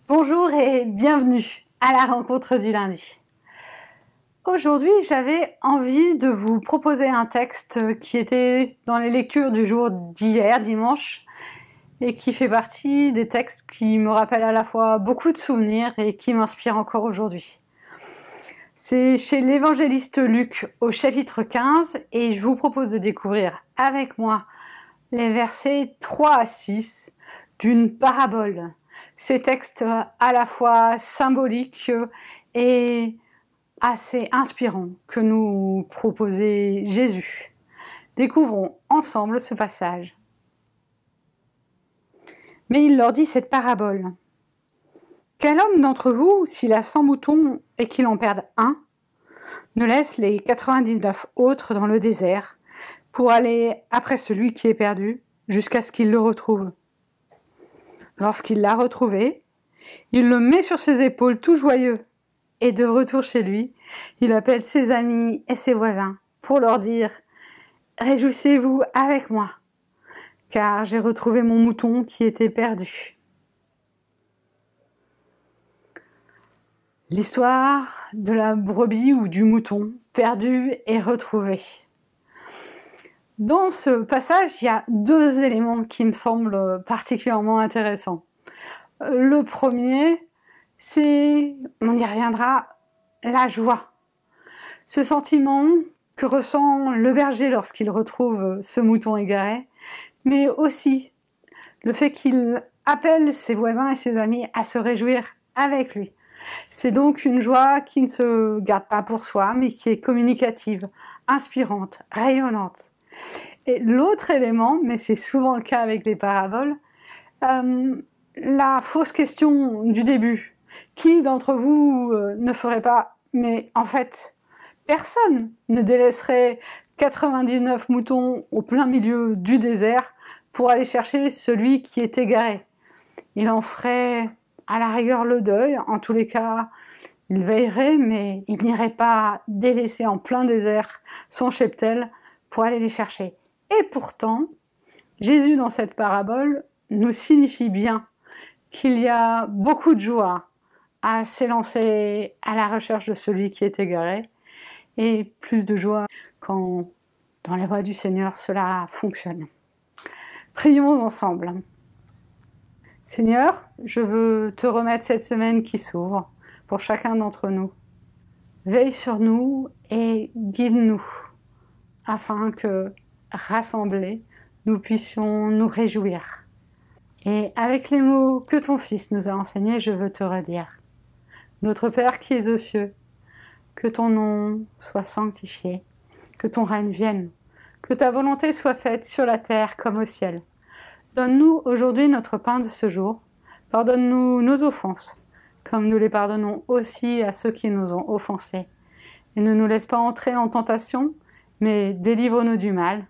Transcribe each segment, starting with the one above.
Bonjour et bienvenue à la rencontre du lundi. Aujourd'hui, j'avais envie de vous proposer un texte qui était dans les lectures du jour d'hier, dimanche, et qui fait partie des textes qui me rappellent à la fois beaucoup de souvenirs et qui m'inspirent encore aujourd'hui. C'est chez l'évangéliste Luc au chapitre 15 et je vous propose de découvrir avec moi les versets 3 à 6 d'une parabole. Ces textes à la fois symboliques et assez inspirants que nous proposait Jésus. Découvrons ensemble ce passage. Mais il leur dit cette parabole. Quel homme d'entre vous, s'il a 100 moutons et qu'il en perde un, ne laisse les 99 autres dans le désert pour aller après celui qui est perdu jusqu'à ce qu'il le retrouve. Lorsqu'il l'a retrouvé, il le met sur ses épaules tout joyeux, et de retour chez lui, il appelle ses amis et ses voisins pour leur dire « Réjouissez-vous avec moi, car j'ai retrouvé mon mouton qui était perdu. » L'histoire de la brebis ou du mouton perdu et retrouvé. Dans ce passage, il y a deux éléments qui me semblent particulièrement intéressants. Le premier, c'est, on y reviendra, la joie. Ce sentiment que ressent le berger lorsqu'il retrouve ce mouton égaré, mais aussi le fait qu'il appelle ses voisins et ses amis à se réjouir avec lui. C'est donc une joie qui ne se garde pas pour soi, mais qui est communicative, inspirante, rayonnante. Et l'autre élément, mais c'est souvent le cas avec les paraboles, la fausse question du début. Qui d'entre vous ne ferait pas, mais en fait, personne ne délaisserait 99 moutons au plein milieu du désert pour aller chercher celui qui est égaré. Il en ferait à la rigueur le deuil, en tous les cas, il veillerait, mais il n'irait pas délaisser en plein désert son cheptel pour aller les chercher. Et pourtant, Jésus, dans cette parabole, nous signifie bien qu'il y a beaucoup de joie à s'élancer à la recherche de celui qui est égaré, et plus de joie quand, dans les voies du Seigneur, cela fonctionne. Prions ensemble. Seigneur, je veux te remettre cette semaine qui s'ouvre pour chacun d'entre nous. Veille sur nous et guide-nous, afin que, rassemblés, nous puissions nous réjouir. Et avec les mots que ton Fils nous a enseignés, je veux te redire. Notre Père qui es aux cieux, que ton nom soit sanctifié, que ton règne vienne, que ta volonté soit faite sur la terre comme au ciel. Donne-nous aujourd'hui notre pain de ce jour. Pardonne-nous nos offenses, comme nous les pardonnons aussi à ceux qui nous ont offensés. Et ne nous laisse pas entrer en tentation, mais délivre-nous du mal,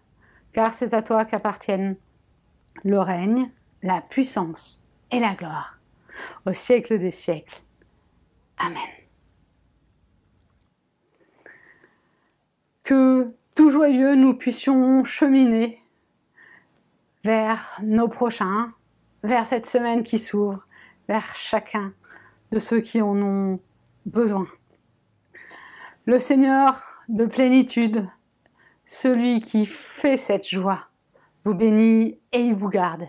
car c'est à toi qu'appartiennent le règne, la puissance et la gloire, au siècle des siècles. Amen. Que tout joyeux nous puissions cheminer vers nos prochains, vers cette semaine qui s'ouvre, vers chacun de ceux qui en ont besoin. Le Seigneur de plénitude, celui qui fait cette joie, vous bénit et il vous garde.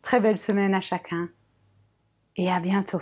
Très belle semaine à chacun et à bientôt.